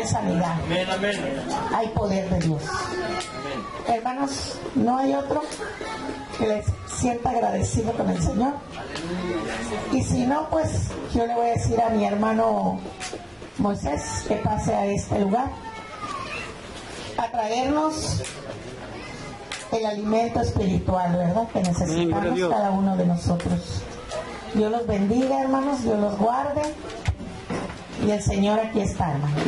hay sanidad, hay poder de Dios. Hermanos, ¿no hay otro que les sienta agradecido con el Señor? Y si no, pues yo le voy a decir a mi hermano Moisés que pase a este lugar a traernos el alimento espiritual, ¿verdad? Que necesitamos cada uno de nosotros. Dios los bendiga, hermanos, Dios los guarde. Y el Señor aquí está, hermanos.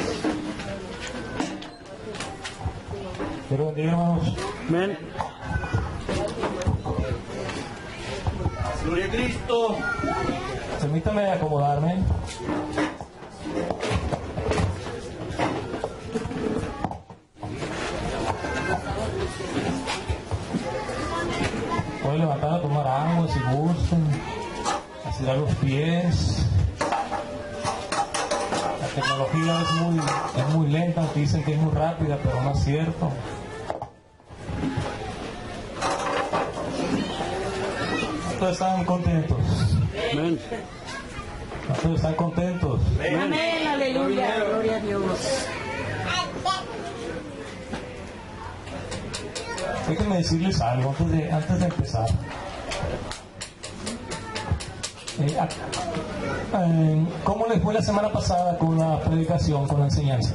Dios bendiga, hermanos. Amén. Gloria a Cristo. Permítame acomodarme. Pueden levantar a tomar agua si gustan, estirar los pies. La tecnología es muy lenta, aunque dicen que es muy rápida, pero no es cierto. ¿Cuántos están contentos? Amén. ¿Cuántos están contentos? Amén, aleluya, gloria a Dios. Déjenme decirles algo antes de empezar. ¿Cómo les fue la semana pasada con la predicación, con la enseñanza?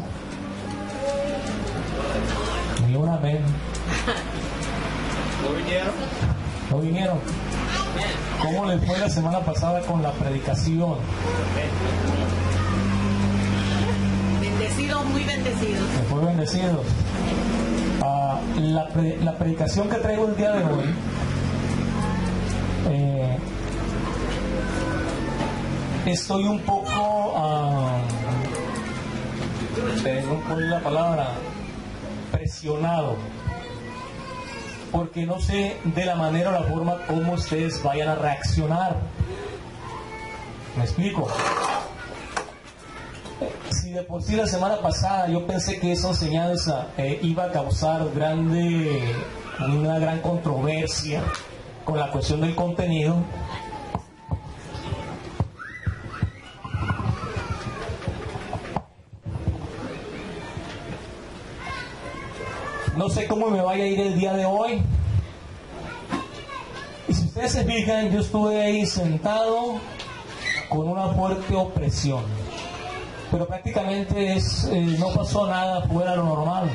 Ni un amén. ¿No vinieron? ¿Cómo les fue la semana pasada con la predicación? Bendecidos, muy bendecidos. ¿Les fue bendecidos? La predicación que traigo el día de hoy estoy un poco ¿cuál es la palabra? Presionado, porque no sé de la manera o la forma como ustedes vayan a reaccionar. ¿Me explico? Si de por sí la semana pasada yo pensé que esa enseñanza iba a causar una gran controversia con la cuestión del contenido, no sé cómo me vaya a ir el día de hoy. Y si ustedes se fijan, yo estuve ahí sentado con una fuerte opresión, pero prácticamente no pasó nada fuera de lo normal,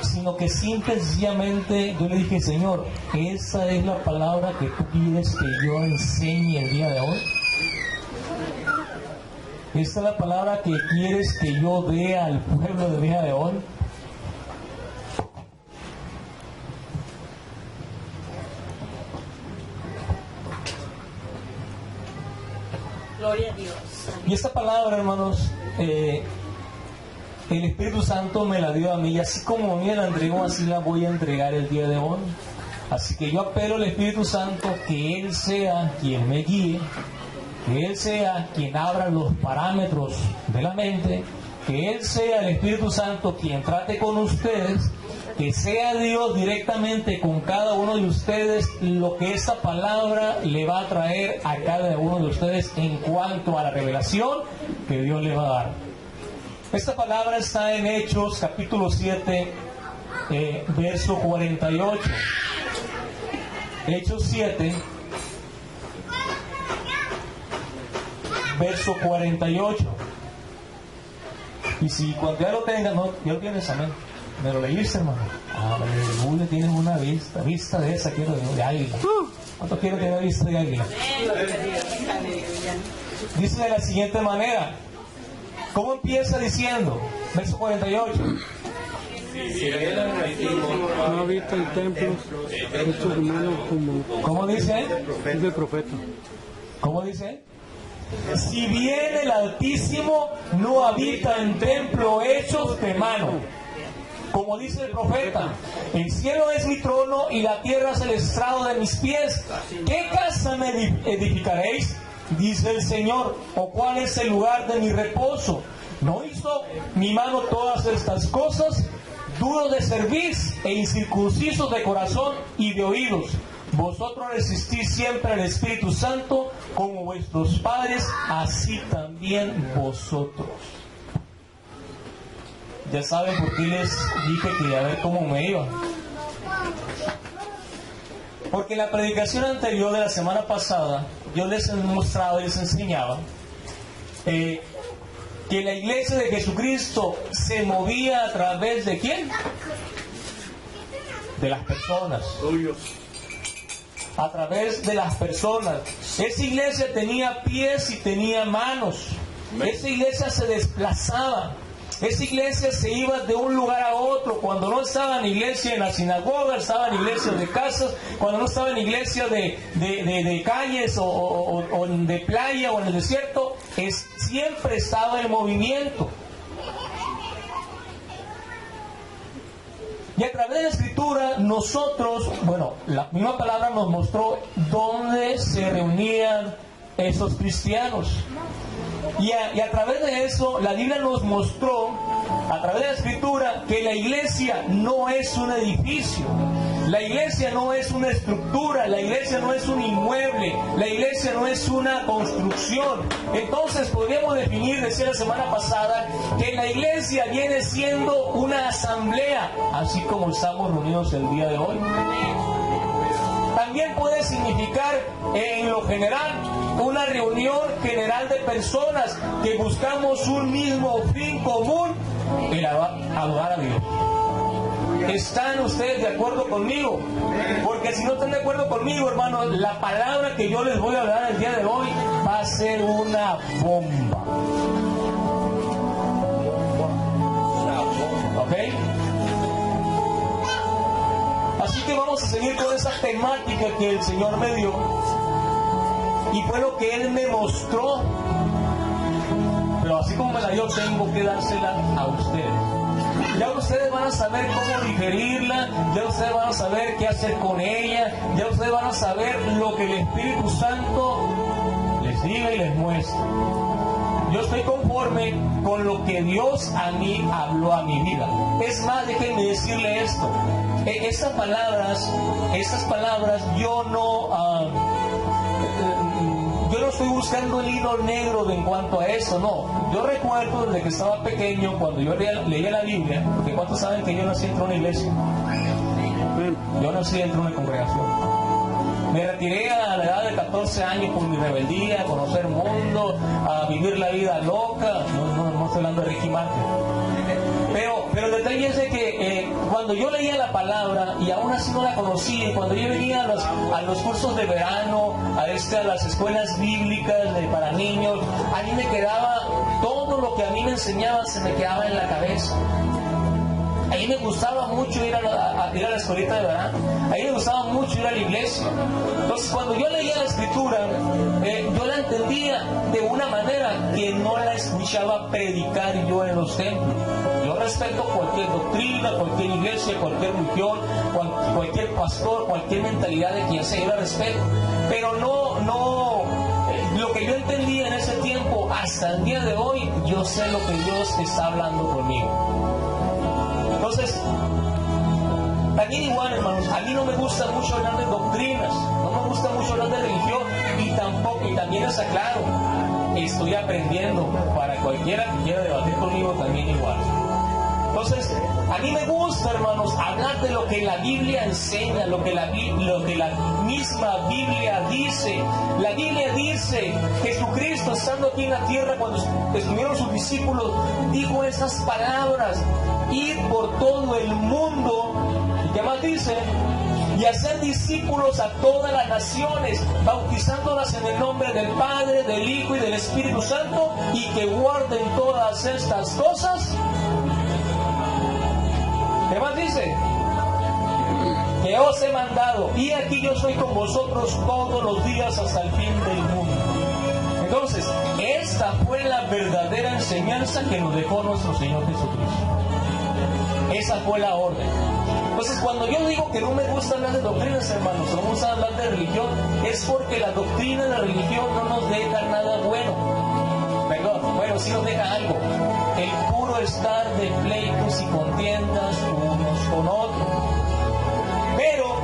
sino que simple y sencillamente yo le dije: Señor, ¿esa es la palabra que tú quieres que yo enseñe el día de hoy? ¿Esta es la palabra que quieres que yo dé al pueblo del día de hoy? Gloria a Dios. Y esta palabra, hermanos, el Espíritu Santo me la dio a mí, y así como me la entregó, así la voy a entregar el día de hoy. Así que yo apelo al Espíritu Santo que Él sea quien me guíe, que Él sea quien abra los parámetros de la mente, que Él sea el Espíritu Santo quien trate con ustedes, que sea Dios directamente con cada uno de ustedes lo que esta palabra le va a traer a cada uno de ustedes en cuanto a la revelación que Dios le va a dar. Esta palabra está en Hechos capítulo 7, verso 48. Hechos 7, verso 48. Y si cuando ya lo tengas, no, ya lo tienes, amén. ¿Me lo leíste, hermano? Aleluya, tienes una vista de esa, quiero de águila. ¿Cuánto quiero tener vista de águila? Dice de la siguiente manera. ¿Cómo empieza diciendo? Verso 48. No habita en templos hechos humanos como... ¿Cómo dice? Es del profeta. ¿Cómo dice? Si bien el Altísimo no habita en templo hechos de mano. Como dice el profeta, el cielo es mi trono y la tierra es el estrado de mis pies. ¿Qué casa me edificaréis? Dice el Señor. ¿O cuál es el lugar de mi reposo? ¿No hizo mi mano todas estas cosas? Duros de cerviz e incircuncisos de corazón y de oídos. Vosotros resistís siempre al Espíritu Santo, como vuestros padres, así también vosotros. Ya saben por qué les dije que a ver cómo me iba. Porque en la predicación anterior de la semana pasada, yo les he mostrado y les enseñaba que la iglesia de Jesucristo se movía a través de ¿quién? De las personas. A través de las personas. Esa iglesia tenía pies y tenía manos. Esa iglesia se desplazaba. Esa iglesia se iba de un lugar a otro. Cuando no estaba en iglesia en la sinagoga, estaba en iglesias de casas. Cuando no estaba en iglesia de calles o de playa o en el desierto, siempre estaba en movimiento. Y a través de la Escritura nosotros, la misma palabra nos mostró dónde se reunían esos cristianos. Y a través de eso, la Biblia nos mostró, a través de la Escritura, que la iglesia no es un edificio, la iglesia no es una estructura, la iglesia no es un inmueble, la iglesia no es una construcción. Entonces podríamos definir, decía la semana pasada, que la iglesia viene siendo una asamblea, así como estamos reunidos el día de hoy. También puede significar, en lo general, una reunión general de personas que buscamos un mismo fin común, el adorar a Dios. ¿Están ustedes de acuerdo conmigo? Porque si no están de acuerdo conmigo, hermanos, la palabra que yo les voy a hablar el día de hoy va a ser una bomba. ¿Ok? Así que vamos a seguir con esa temática que el Señor me dio. Y fue lo que Él me mostró. Pero así como me la dio, tengo que dársela a ustedes. Ya ustedes van a saber cómo digerirla, ya ustedes van a saber qué hacer con ella, ya ustedes van a saber lo que el Espíritu Santo les diga y les muestra. Yo estoy conforme con lo que Dios a mí habló a mi vida. Es más, déjenme decirle esto. Esas palabras, yo no estoy buscando el hilo negro en cuanto a eso, no. Yo recuerdo desde que estaba pequeño, cuando yo leía la Biblia, porque ¿cuántos saben que yo nací dentro de una iglesia? Yo nací dentro de una congregación. Me retiré a la edad de 14 años por mi rebeldía, a conocer el mundo, a vivir la vida loca. No estoy hablando de Ricky Martin. Pero el detalle es de que cuando yo leía la palabra y aún así no la conocía, y cuando yo venía a los cursos de verano, a las escuelas bíblicas para niños, a mí me quedaba, todo lo que a mí me enseñaban se me quedaba en la cabeza. A mí me gustaba mucho ir a la escuelita de verano. A mí me gustaba mucho ir a la iglesia. Entonces, cuando yo leía la Escritura, yo la entendía de una manera que no la escuchaba predicar yo en los templos. Yo respeto cualquier doctrina, cualquier iglesia, cualquier religión, cualquier pastor, cualquier mentalidad de quien sea, yo la respeto. Pero lo que yo entendía en ese tiempo, hasta el día de hoy, yo sé lo que Dios está hablando conmigo. Entonces, también igual, hermanos, a mí no me gusta mucho hablar de doctrinas, no me gusta mucho hablar de religión, y también les aclaro, estoy aprendiendo, para cualquiera que quiera debatir conmigo también igual. Entonces, a mí me gusta, hermanos, hablar de lo que la Biblia enseña, lo que la misma Biblia dice. La Biblia dice, Jesucristo estando aquí en la tierra, cuando estuvieron sus discípulos, dijo esas palabras: ir por todo el mundo, ¿y qué más dice? Y hacer discípulos a todas las naciones, bautizándolas en el nombre del Padre, del Hijo y del Espíritu Santo, y que guarden todas estas cosas. ¿Qué más dice? Que os he mandado, y aquí yo estoy con vosotros todos los días hasta el fin del mundo. Entonces, esta fue la verdadera enseñanza que nos dejó nuestro Señor Jesucristo. Esa fue la orden. Entonces, cuando yo digo que no me gusta hablar de doctrinas, hermanos, no me gusta hablar de religión, es porque la doctrina de la religión no nos deja nada bueno. Perdón, bueno, sí nos deja algo: el puro estar de pleitos y contiendas unos con otros. Pero,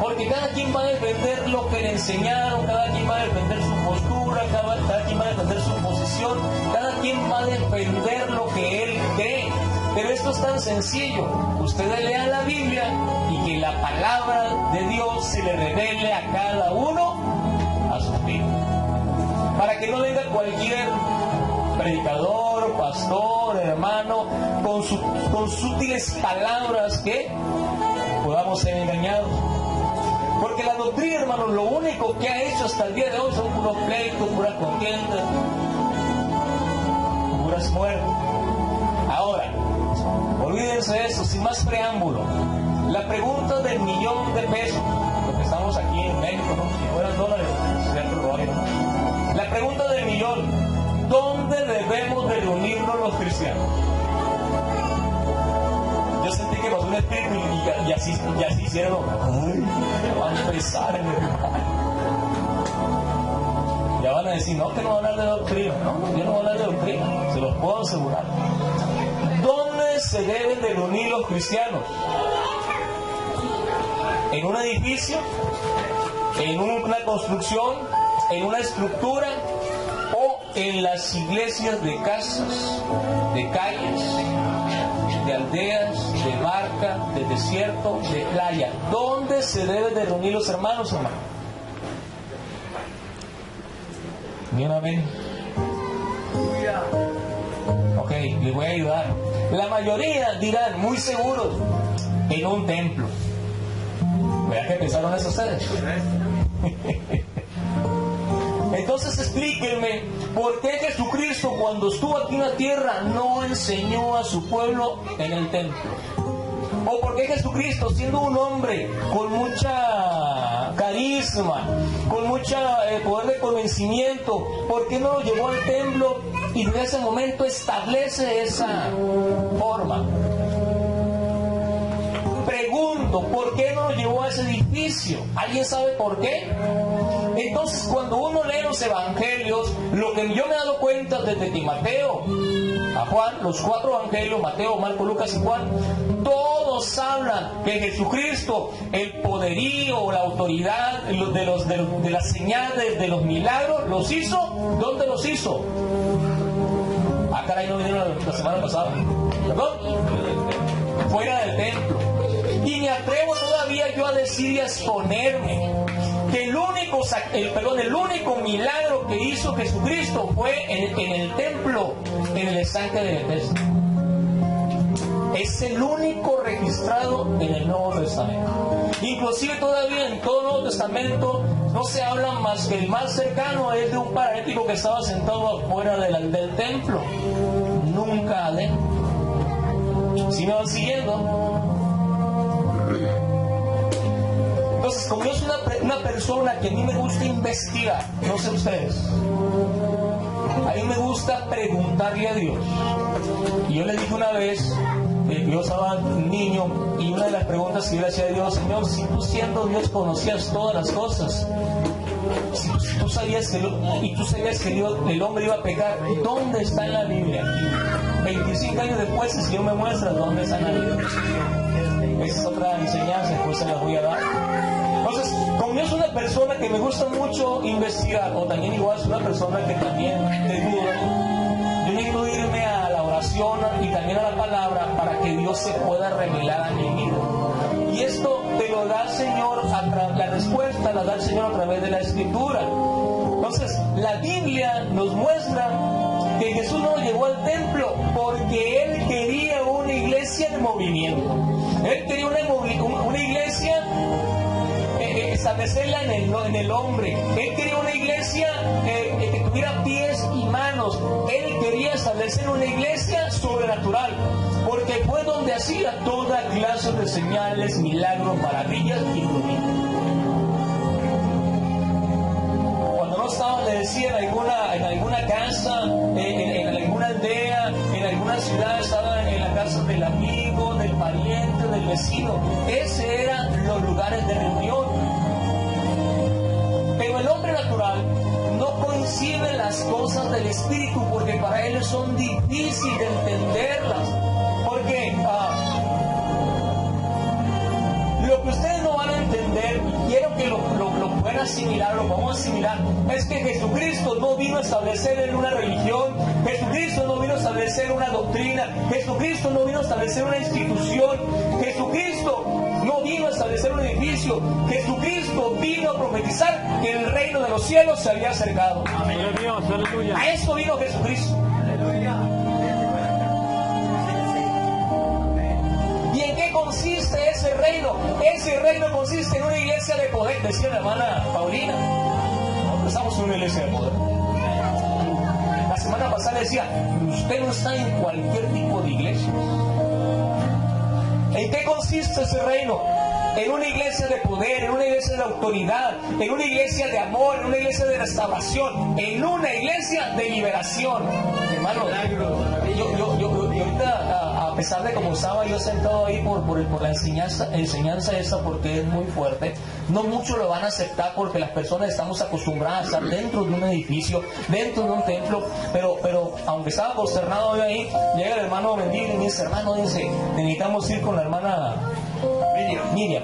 porque cada quien va a defender lo que le enseñaron, cada quien va a defender su postura, cada quien va a defender su posición, cada quien va a defender lo que él cree. Pero esto es tan sencillo. Ustedes lean la Biblia y que la palabra de Dios se le revele a cada uno a su fin. Para que no venga cualquier predicador, pastor, hermano, con sutiles palabras que podamos ser engañados. Porque la doctrina, hermanos, lo único que ha hecho hasta el día de hoy son puros pleitos, puras contiendas, puras muertes. Ahora, olvídense de eso, sin más preámbulo. La pregunta del millón de pesos, lo que estamos aquí en México, ¿no? Si fueran dólares, sería otro rollo, ¿no? La pregunta del millón: ¿dónde debemos de reunirnos los cristianos? Yo sentí que pasó un espíritu y así hicieron. Ay, van a empezar, ya van a decir, no, que no va a hablar de doctrina. No, yo no voy a hablar de doctrina, se los puedo asegurar. ¿Dónde se deben de reunir los cristianos? ¿En un edificio? ¿En una construcción? ¿En una estructura? ¿O en las iglesias de casas, de calles, de aldeas, de barca, de desierto, de playa? ¿Dónde se deben de reunir los hermanos, hermanos? Bien, amén. Ok, les voy a ayudar. La mayoría dirán, muy seguros, en un templo. ¿Verdad que pensaron eso ustedes? Entonces explíquenme, ¿por qué Jesucristo, cuando estuvo aquí en la tierra, no enseñó a su pueblo en el templo? ¿O por qué Jesucristo, siendo un hombre con mucha carisma, con mucho poder de convencimiento, por qué no lo llevó al templo y desde ese momento establece esa forma? Pregunto, ¿por qué no lo llevó a ese edificio? ¿Alguien sabe por qué? Entonces, cuando uno lee los evangelios, lo que yo me he dado cuenta desde que Mateo a Juan, los 4 evangelios, Mateo, Marco, Lucas y Juan, todos hablan que Jesucristo, el poderío, la autoridad de las señales, de los milagros, los hizo. ¿Dónde los hizo? Ah, caray, no vinieron la semana pasada. ¿Perdón? Fuera del templo. Y me atrevo todavía yo a decir y a exponerme que el único milagro que hizo Jesucristo fue en el templo, en el estanque de Bethesda. Es el único registrado en el Nuevo Testamento. Inclusive todavía en todo el Nuevo Testamento no se habla más que el más cercano es de un paralítico que estaba sentado afuera del templo, nunca adentro. ¿Sí me van siguiendo? Entonces, como yo soy una persona que a mí me gusta investigar, no sé ustedes, a mí me gusta preguntarle a Dios. Y yo le dije una vez, yo estaba niño, y una de las preguntas que yo le hacía a Dios: Señor, si tú siendo Dios conocías todas las cosas, si tú sabías que el hombre iba a pecar, ¿dónde está en la Biblia? Y 25 años después, el Señor me muestra dónde está en la Biblia. Esa es otra enseñanza, después se la voy a dar. Entonces, como yo soy una persona que me gusta mucho investigar, o también igual soy una persona que también te duda, yo necesito irme a la oración y también a la palabra para que Dios se pueda revelar a mi vida. Y esto te lo da el Señor, la respuesta la da el Señor a través de la Escritura. Entonces, la Biblia nos muestra que Jesús no llegó al templo porque Él quería una iglesia de movimiento. Él quería una iglesia, establecerla en el hombre. Él quería una iglesia que tuviera pies y manos. Él quería establecer una iglesia sobrenatural, porque fue donde hacía toda clase de señales, milagros, maravillas y prodigios. Cuando no estaba, le decía, en alguna casa, en alguna aldea, en alguna ciudad, estaba en la casa del amigo, del pariente, del vecino. Esos eran los lugares de reunión. Pero el hombre natural no concibe las cosas del Espíritu, porque para él son difíciles de entenderlas. Porque lo que ustedes no van a entender, y quiero que lo puedan asimilar, lo podemos asimilar, es que Jesucristo no vino a establecer en una religión, Jesucristo no vino a establecer una doctrina, Jesucristo no vino a establecer una institución, Jesucristo no vino a establecer un edificio, Jesucristo vino a profetizar que el reino de los cielos se había acercado. Amén. Dios, aleluya. A eso vino Jesucristo. ¿Y en qué consiste ese reino? Ese reino consiste en una iglesia de poder, decía la hermana Paulina. Nosotros estamos en una iglesia de poder. La semana pasada decía, usted no está en cualquier tipo de iglesia. ¿En qué consiste ese reino? En una iglesia de poder, en una iglesia de autoridad, en una iglesia de amor, en una iglesia de restauración, en una iglesia de liberación. Hermano, yo ahorita, a pesar de como estaba yo sentado ahí por la enseñanza esta, porque es muy fuerte, no muchos lo van a aceptar porque las personas estamos acostumbradas a estar dentro de un edificio, dentro de un templo, pero aunque estaba consternado yo ahí, llega el hermano Mendigo y me dice, hermano, dice, necesitamos ir con la hermana Miriam,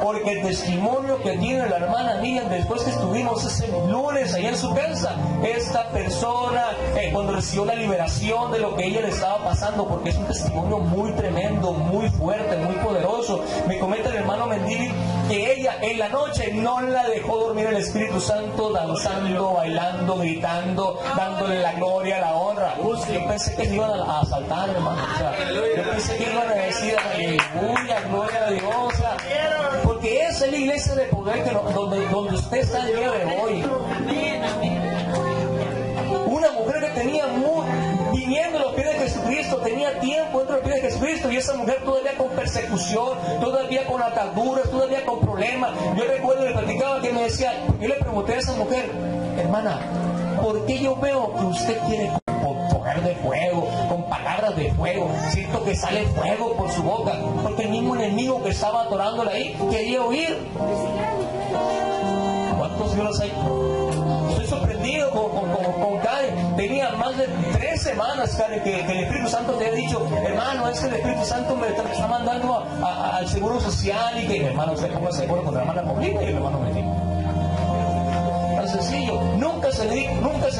porque el testimonio que tiene la hermana Miriam después que estuvimos ese lunes allá en su casa, esta persona cuando recibió la liberación de lo que ella le estaba pasando, porque es un testimonio muy tremendo, muy fuerte, muy poderoso. Me comenta el hermano Mendivi que ella en la noche no la dejó dormir el Espíritu Santo, danzando, bailando, gritando, dándole la gloria, la honra. Yo pensé que iban a asaltar, hermano. O sea, yo pensé que iban a decir aleluya, gloria a Dios. O sea, porque esa es la iglesia de poder donde usted está el día de hoy. Una mujer que tenía viniendo a los pies de Jesucristo, tenía tiempo dentro de los pies de Jesucristo, y esa mujer todavía con persecución, todavía con ataduras, todavía con problemas. Yo recuerdo, le platicaba que me decía, yo le pregunté a esa mujer, hermana, ¿por qué yo veo que usted quiere con poder de fuego, con palabras de fuego? Siento que sale fuego por su boca, porque el mismo enemigo que estaba atorándole ahí quería huir. ¿Cuántos violos hay? Estoy sorprendido con Karen. Tenía más de 3 semanas, Karen, que el Espíritu Santo te había dicho, hermano, es que el Espíritu Santo me está mandando al Seguro Social, y que, hermano, usted ponga seguro con la hermana Paulina y el hermano Mendigo. Tan sencillo. Nunca se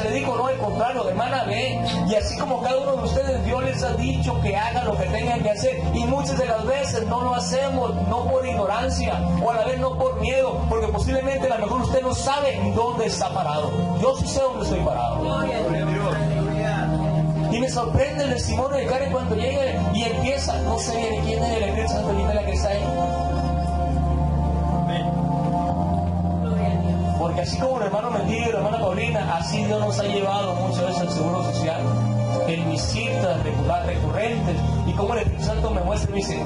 le dijo no, al contrario, hermana, ve. Y así como cada uno de ustedes, Dios les ha dicho que hagan lo que tengan que hacer, y muchas de las veces no lo hacemos, no por ignorancia, o a la vez no por miedo, porque posiblemente a lo mejor usted no sabe dónde está parado. Yo sí sé dónde estoy parado. Y me sorprende el testimonio de Karen cuando llega y empieza, no sé de quién es el Espíritu Santo, quién es la que está ahí. Porque así como el hermano Mendigo y la hermana Paulina, así Dios nos ha llevado muchas veces al Seguro Social, en mis citas recurrentes, y como el Espíritu Santo me muestra y me dice,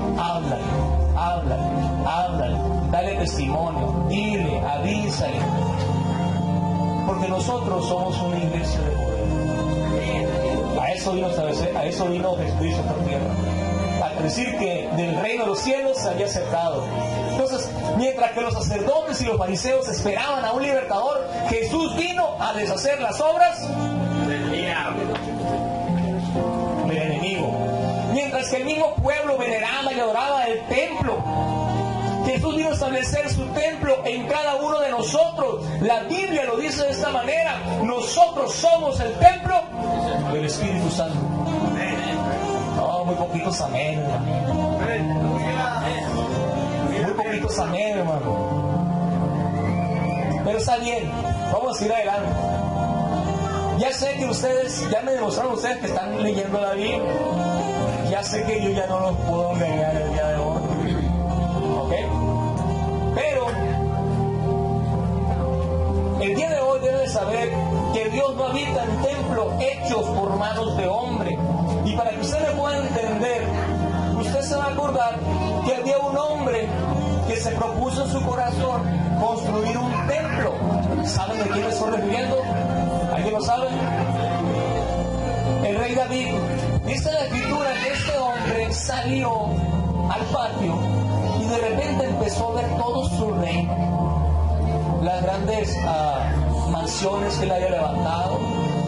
háblale, dale testimonio, dile, avísale, porque nosotros somos una iglesia de poder. A eso vino Jesucristo a esta tierra, a decir que del reino de los cielos se había acercado. Entonces, mientras que los sacerdotes y los fariseos esperaban a un libertador, Jesús vino a deshacer las obras del enemigo. Mientras que el mismo pueblo veneraba y adoraba el templo, Jesús vino a establecer su templo en cada uno de nosotros. La Biblia lo dice de esta manera: nosotros somos el templo del Espíritu Santo. No, muy poquitos amén, hermano. Muy poquitos amén, hermano. Pero está bien, vamos a ir adelante. Ya sé que ustedes, ya me demostraron ustedes que están leyendo la Biblia. Ya sé que yo ya no los puedo engañar el día de hoy. ¿Ok? Pero el día de hoy deben saber que Dios no habita en templos hechos por manos de hombre. Y para que usted me pueda entender, usted se va a acordar que había un hombre que se propuso en su corazón construir un templo. ¿Saben de quién me estoy refiriendo? ¿Alguien lo sabe? El rey David. Dice la escritura que este hombre salió al patio y de repente empezó a ver todo su reino, las grandes mansiones que él había levantado.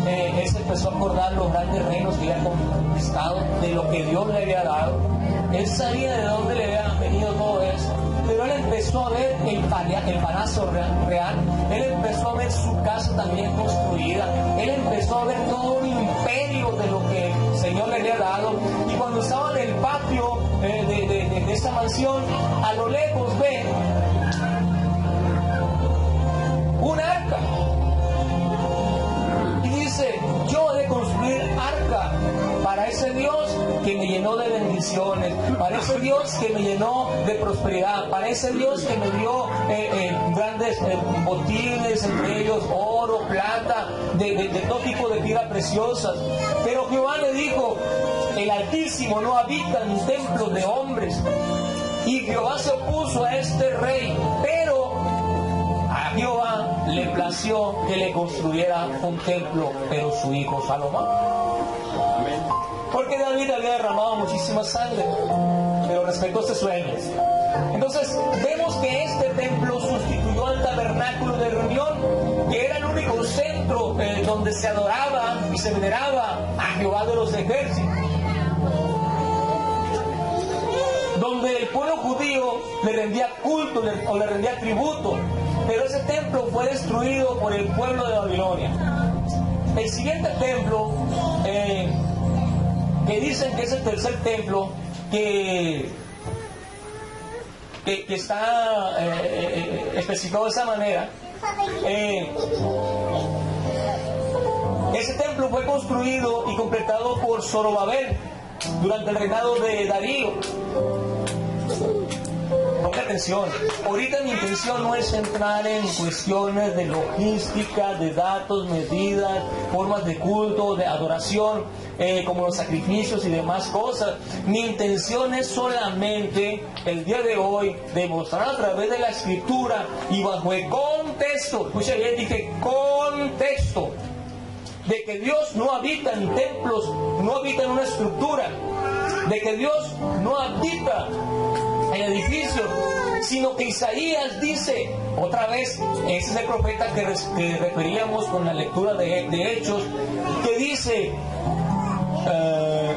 Él se empezó a acordar los grandes reinos que había conquistado, de lo que Dios le había dado. Él sabía de dónde le había venido todo eso. pero él empezó a ver el palacio real, él empezó a ver su casa también construida, él empezó a ver todo un imperio de lo que el Señor le había dado. Y cuando estaba en el patio de esta mansión, a lo lejos ve un arca y dice: yo he de construir arca para ese Dios que me llenó de bendiciones, para ese Dios que me llenó de prosperidad, para ese Dios que me dio grandes botines, entre ellos oro, plata, de todo tipo de piedras preciosas. Pero Jehová le dijo: el Altísimo no habita en templos de hombres. Y Jehová se opuso a este rey, pero a Jehová le plació que le construyera un templo, pero su hijo Salomón. Porque David había derramado muchísima sangre, pero respetó este sueño. Entonces vemos que este templo sustituyó al tabernáculo de reunión, que era el único centro donde se adoraba y se veneraba a Jehová de los ejércitos, donde el pueblo judío le rendía culto o le rendía tributo. Pero ese templo fue destruido por el pueblo de Babilonia. El siguiente templo, que dicen que es el tercer templo, que está especificado de esa manera, ese templo fue construido y completado por Zorobabel durante el reinado de Darío. Ponga atención, ahorita mi intención no es entrar en cuestiones de logística, de datos, medidas, formas de culto, de adoración, como los sacrificios y demás cosas. Mi intención es solamente el día de hoy demostrar a través de la escritura y bajo el contexto, escucha bien, dije contexto, de que Dios no habita en templos, no habita en una estructura, de que Dios no habita en edificios, sino que Isaías dice, otra vez, ese es el profeta que referíamos con la lectura de Hechos, que dice: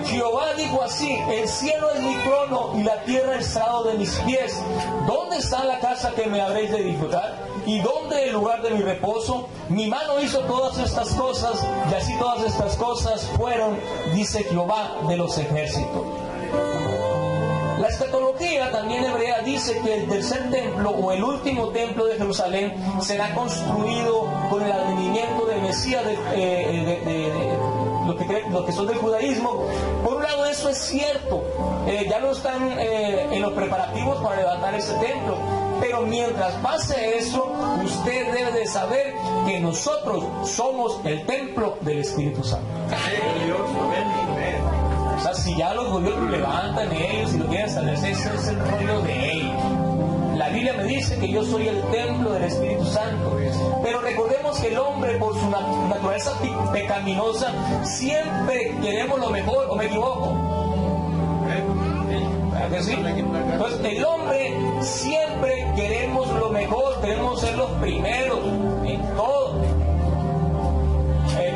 Jehová dijo así: el cielo es mi trono y la tierra el estrado de mis pies. ¿Dónde está la casa que me habréis de edificar? ¿Y dónde el lugar de mi reposo? Mi mano hizo todas estas cosas, y así todas estas cosas fueron, dice Jehová de los ejércitos. La escatología también hebrea dice que el tercer templo o el último templo de Jerusalén será construido con el advenimiento del Mesías, los que son del judaísmo. Por un lado, eso es cierto, ya no están en los preparativos para levantar ese templo, pero mientras pase eso, usted debe de saber que nosotros somos el templo del Espíritu Santo. O sea, si ya los gobiernos levantan ellos y lo quieren establecer, ese es el rollo de ellos. La Biblia me dice que yo soy el templo del Espíritu Santo. Pero recordemos que el hombre, por su naturaleza pecaminosa, siempre queremos lo mejor, ¿o me equivoco? ¿Verdad que sí? Entonces, el hombre siempre queremos lo mejor, queremos ser los primeros en todo.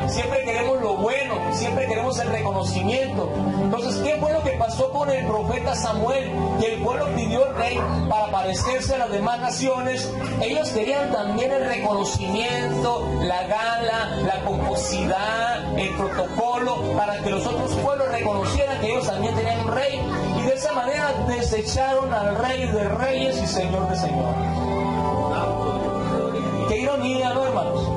Siempre queremos lo bueno, siempre queremos el reconocimiento. Entonces, ¿qué fue lo que pasó con el profeta Samuel? Que el pueblo pidió al rey para parecerse a las demás naciones. Ellos querían también el reconocimiento, la gala, la pomposidad, el protocolo, para que los otros pueblos reconocieran que ellos también tenían un rey. Y de esa manera desecharon al rey de reyes y señor de señores. Qué ironía, ¿no, hermanos?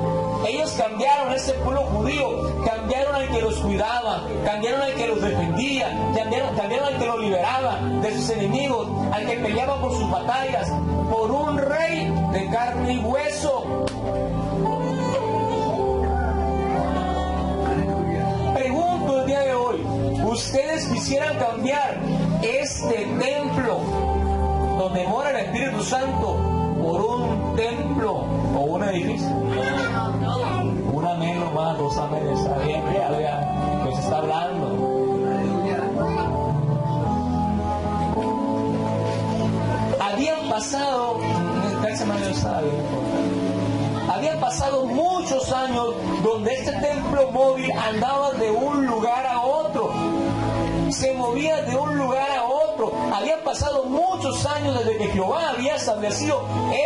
Ellos cambiaron a ese pueblo judío, cambiaron al que los cuidaba, cambiaron al que los defendía, cambiaron al que los liberaba de sus enemigos, al que peleaba por sus batallas, por un rey de carne y hueso. Pregunto el día de hoy, ¿ustedes quisieran cambiar este templo donde mora el Espíritu Santo por un templo o un edificio? Un amén nomás, dos amenes, está bien, ya, pues está hablando. Habían pasado muchos años donde este templo móvil andaba de un lugar a otro, se movía de un lugar a otro. otro. Habían pasado muchos años desde que Jehová había establecido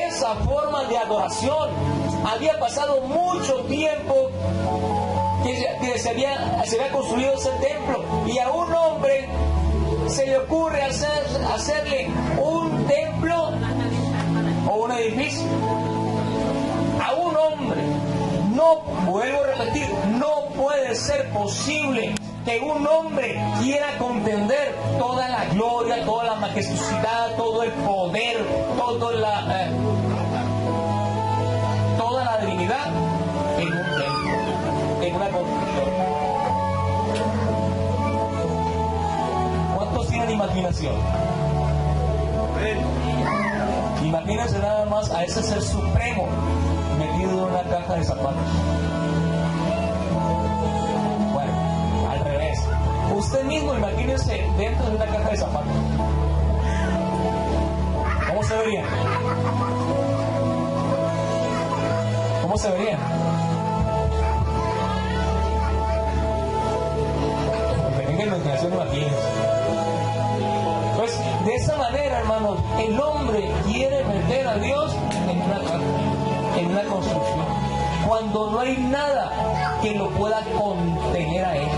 esa forma de adoración. Había pasado mucho tiempo que se había construido ese templo, y a un hombre se le ocurre hacerle un templo o un edificio. A un hombre, no, vuelvo a repetir, no puede ser posible que un hombre quiera contender toda la gloria, toda la majestuosidad, todo el poder, toda la divinidad en un templo, en una construcción. ¿Cuántos tienen imaginación? Imagínense nada más a ese ser supremo metido en una caja de zapatos. Bueno, al revés. Usted mismo imagínese dentro de una caja de zapatos. ¿Cómo se vería? ¿Cómo se vería? Tengan imaginación, imagínense. Pues de esa manera, hermanos, el hombre quiere meter a Dios en una caja, en una construcción, cuando no hay nada que lo pueda contener a él.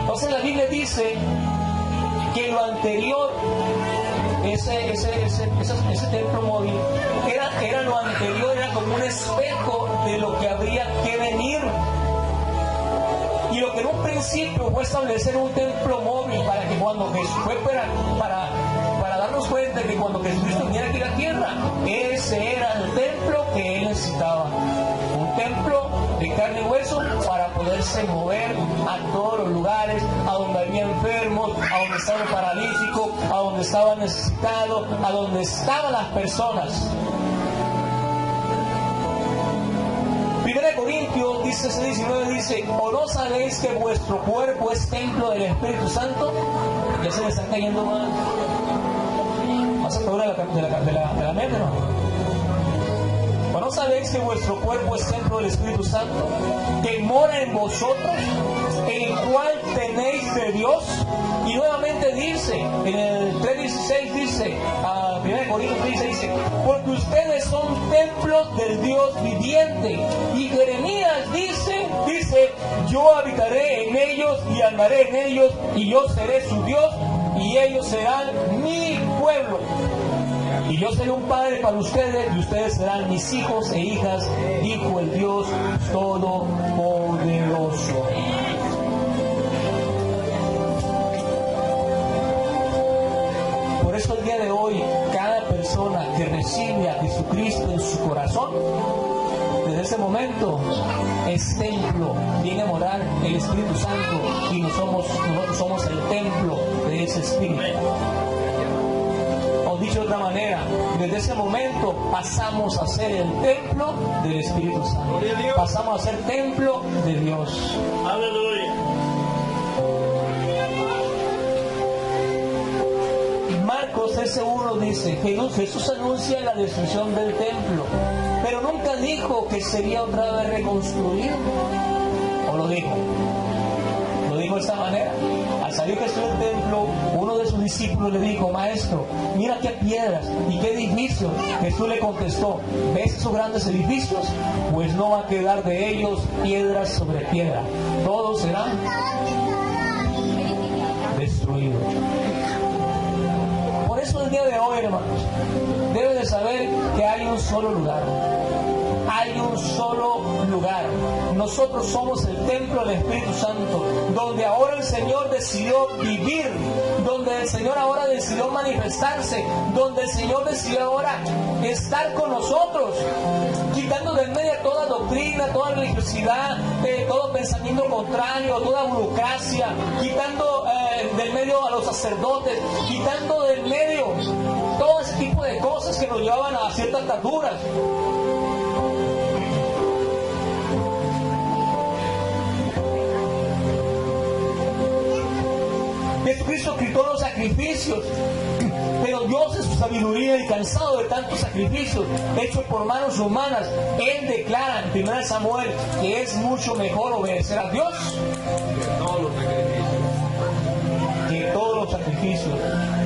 Entonces la Biblia dice que lo anterior, ese templo móvil, era lo anterior, era como un espejo de lo que habría que venir. Y lo que en un principio fue establecer un templo móvil para que cuando Jesús fue para darnos cuenta de que cuando Jesucristo viniera aquí a la tierra, ese era el templo que él necesitaba. Un templo de carne y hueso para poderse mover a todos los lugares, a donde había enfermos, a donde estaba el paralítico, a donde estaba necesitado, a donde estaban las personas. 1 Corintios 16:19 dice: ¿o no sabéis que vuestro cuerpo es templo del Espíritu Santo? Ya se le están cayendo más atrás de la mente, ¿no? ¿o no sabéis que vuestro cuerpo es templo del Espíritu Santo, que mora en vosotros, el cual tenéis de Dios? Y nuevamente dice, en el 3:16 dice, a 1 Corintios 3:16 dice: porque ustedes son templos del Dios viviente. Y Jeremías dice, yo habitaré en ellos y andaré en ellos, y yo seré su Dios, y ellos serán mi pueblo. Y yo seré un padre para ustedes, y ustedes serán mis hijos e hijas, dijo el Dios Todopoderoso. Por eso el día de hoy, cada persona que recibe a Jesucristo en su corazón, desde ese momento es templo, viene a morar el Espíritu Santo, y nosotros somos el templo de ese Espíritu. O dicho de otra manera, desde ese momento pasamos a ser el templo del Espíritu Santo. Pasamos a ser templo de Dios. Aleluya. Marcos 13:1 dice: Jesús anuncia la destrucción del templo, pero nunca dijo que sería otra vez reconstruido. ¿O lo dijo? Lo dijo de esta manera. Al salir Jesús del templo, uno de sus discípulos le dijo: maestro, mira qué piedras y qué edificios. Jesús le contestó: ¿ves esos grandes edificios? Pues no va a quedar de ellos piedra sobre piedra, todos serán destruidos. Por eso el día de hoy, hermanos, deben de saber que hay un solo lugar. Hay un solo lugar. Nosotros somos el templo del Espíritu Santo, donde ahora el Señor decidió vivir, donde el Señor ahora decidió manifestarse, donde el Señor decidió ahora estar con nosotros, quitando del medio toda doctrina, toda religiosidad, todo pensamiento contrario, toda burocracia, quitando del medio a los sacerdotes, quitando del medio todo ese tipo de cosas que nos llevaban a ciertas ataduras. Jesucristo quitó los sacrificios, pero Dios en su sabiduría y cansado de tantos sacrificios hechos por manos humanas, Él declara en 1 Samuel que es mucho mejor obedecer a Dios sacrificios,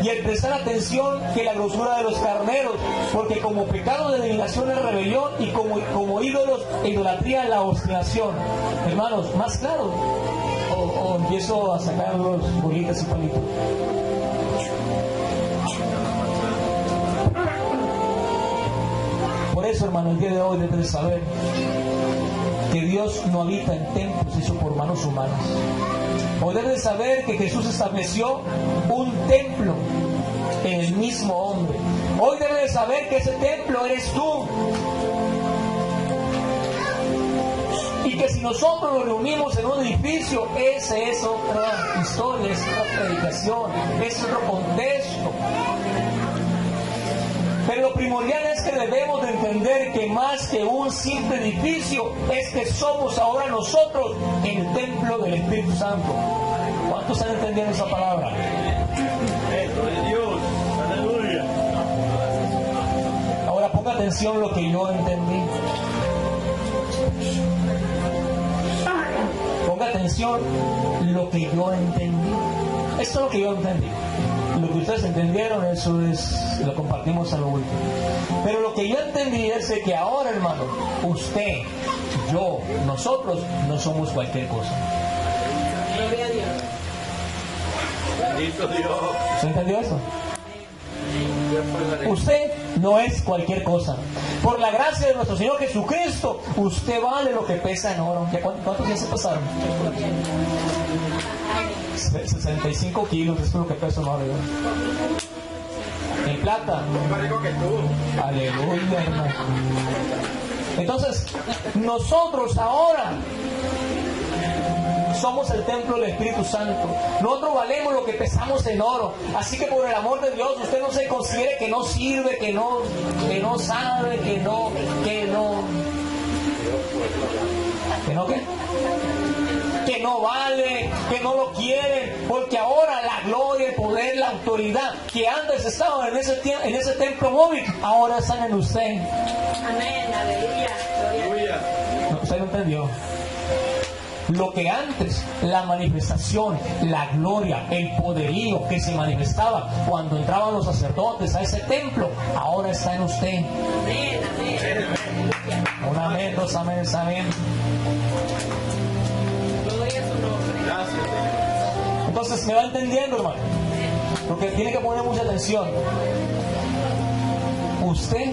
y el prestar atención que la grosura de los carneros, porque como pecado de adivinación es rebelión, y como ídolos e idolatría la obstinación. Hermanos, más claro, o empiezo a sacar los bolitas y palitos. Por eso, hermano, el día de hoy debes de saber que Dios no habita en templos hechos por manos humanas. Hoy debes de saber que Jesús estableció un templo en el mismo hombre. Hoy debes de saber que ese templo eres tú. Y que si nosotros nos reunimos en un edificio, esa es otra historia, es otra predicación, es otro contexto. Pero lo primordial es que debemos de entender que más que un simple edificio, es que somos ahora nosotros el templo del Espíritu Santo. ¿Cuántos están entendiendo esa palabra? Dios, aleluya. Ahora ponga atención a lo que yo entendí. Ponga atención lo que yo entendí. Esto es lo que yo entendí. Lo que ustedes entendieron, eso es, lo compartimos a lo último. Pero lo que yo entendí es de que ahora, hermano, usted, yo, nosotros no somos cualquier cosa. Gloria a Dios. Bendito Dios. ¿Se entendió eso? Usted no es cualquier cosa. Por la gracia de nuestro Señor Jesucristo, usted vale lo que pesa en oro. ¿Cuántos días se pasaron? 65 kilos, eso es lo que peso en oro. En plata. Aleluya, hermano. Entonces, nosotros ahora somos el templo del Espíritu Santo. Nosotros valemos lo que pesamos en oro. Así que por el amor de Dios, usted no se considere que no sirve, que no sabe, que no vale, que no lo quiere, porque ahora la gloria, el poder, la autoridad que antes estaban en ese templo móvil, ahora están en usted. Amén, aleluya. No, usted no entendió. Lo que antes, la manifestación, la gloria, el poderío que se manifestaba cuando entraban los sacerdotes a ese templo, ahora está en usted. Amén, amén. Un amén, dos amén, amén. Gloria a su nombre. Gracias. Entonces, ¿me va entendiendo, hermano? Porque tiene que poner mucha atención. Usted,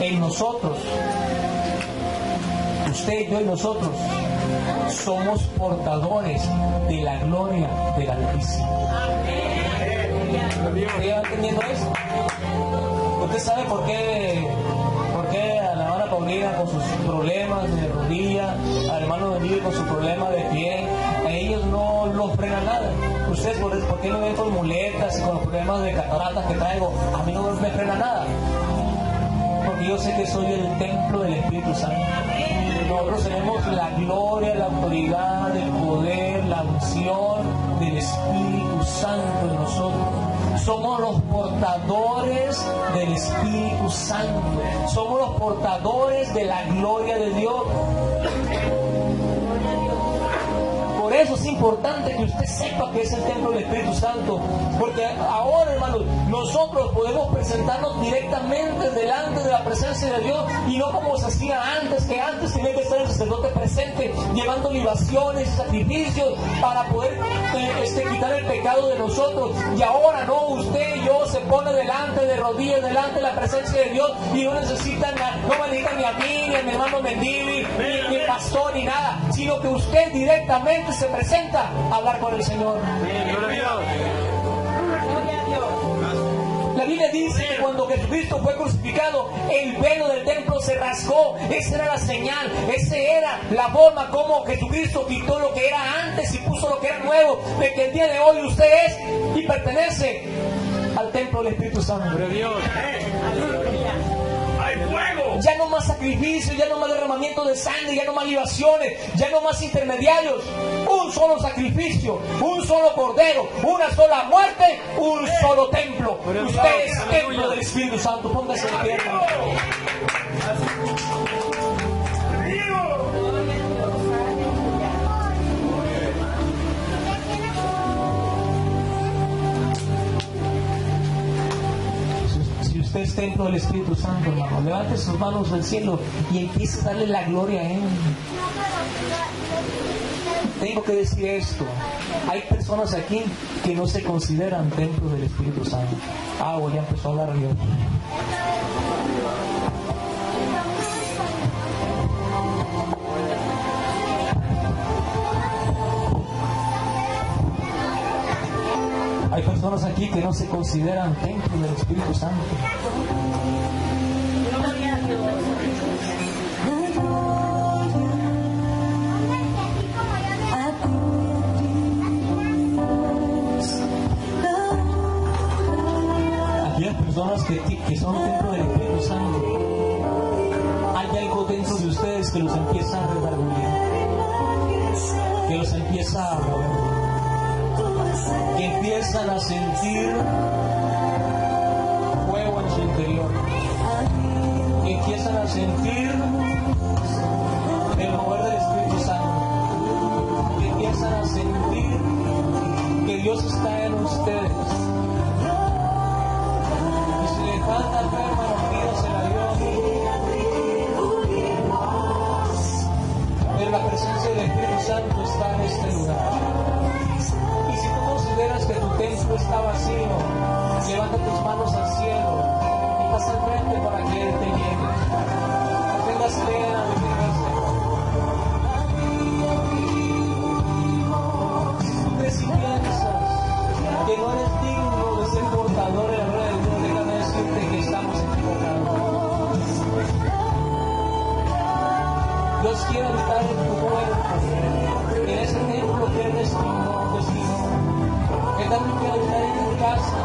en nosotros, usted, yo y nosotros somos portadores de la gloria del Altísimo. ¿Usted va entendiendo eso? ¿Usted sabe por qué a la hermana Paulina con sus problemas de rodilla, al hermano Benito con su problema de pie, a ellos no los frena nada? ¿Ustedes por qué me ven con muletas y con los problemas de cataratas que traigo? A mí no me frena nada. Porque yo sé que soy el templo del Espíritu Santo. Nosotros tenemos la gloria, la autoridad, el poder, la unción del Espíritu Santo en nosotros. Somos los portadores del Espíritu Santo. Somos los portadores de la gloria de Dios. Por eso es importante que usted sepa que es el templo del Espíritu Santo. Porque ahora, hermanos, nosotros podemos presentarnos directamente delante de la presencia de Dios, y no como se hacía antes, que antes tenía que estar el sacerdote presente llevando libaciones y sacrificios para poder quitar el pecado de nosotros. Y ahora no, usted y yo se pone delante de rodillas, delante de la presencia de Dios, y no necesitan, no me necesitan ni a mí, ni a mi hermano Mendivi, ni el pastor, ni nada, sino que usted directamente se presenta a hablar con el Señor. La Biblia dice que cuando Jesucristo fue crucificado, el velo del templo se rasgó. Esa era la señal, esa era la forma como Jesucristo quitó lo que era antes y puso lo que era nuevo, de que el día de hoy usted es y pertenece al templo del Espíritu Santo. Ya no más sacrificios, ya no más derramamiento de sangre, ya no más libaciones, ya no más intermediarios. Un solo sacrificio, un solo cordero, una sola muerte, un solo templo. Usted es templo del Espíritu Santo. Póngase de pie. usted es templo del Espíritu Santo, hermano. Levante sus manos al cielo y empiece a darle la gloria a Él. Tengo que decir esto. Hay personas aquí que no se consideran templo del Espíritu Santo. Ya empezó a hablar Dios. Hay personas aquí que no se consideran templo del Espíritu Santo. Gloria a Dios. Aquí hay personas que son templo del Espíritu Santo. Hay algo dentro de ustedes que los empieza a redarguir, que los empieza a mover, que empiezan a sentir fuego en su interior, que empiezan a sentir el mover del Espíritu Santo, que empiezan a sentir que Dios está en ustedes. Y si le falta fe, hermano, pídasela a Dios. Pero la presencia del Espíritu Santo está en este lugar. Y si tú consideras que tu templo está vacío, levanta tus manos al cielo y pasa al frente para que Él te llene. No tengas pena de quedarse. Si tú crees y piensas que no eres digno de ser portador de la gloria de Dios, déjame decirte que estamos equivocados. Dios quiere habitar en tu cuerpo, en ese templo que Él destinó. Él también quiere habitar en tu casa.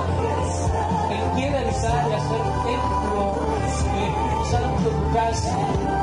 Él quiere habitar y hacer templo del Espíritu Santo en tu casa.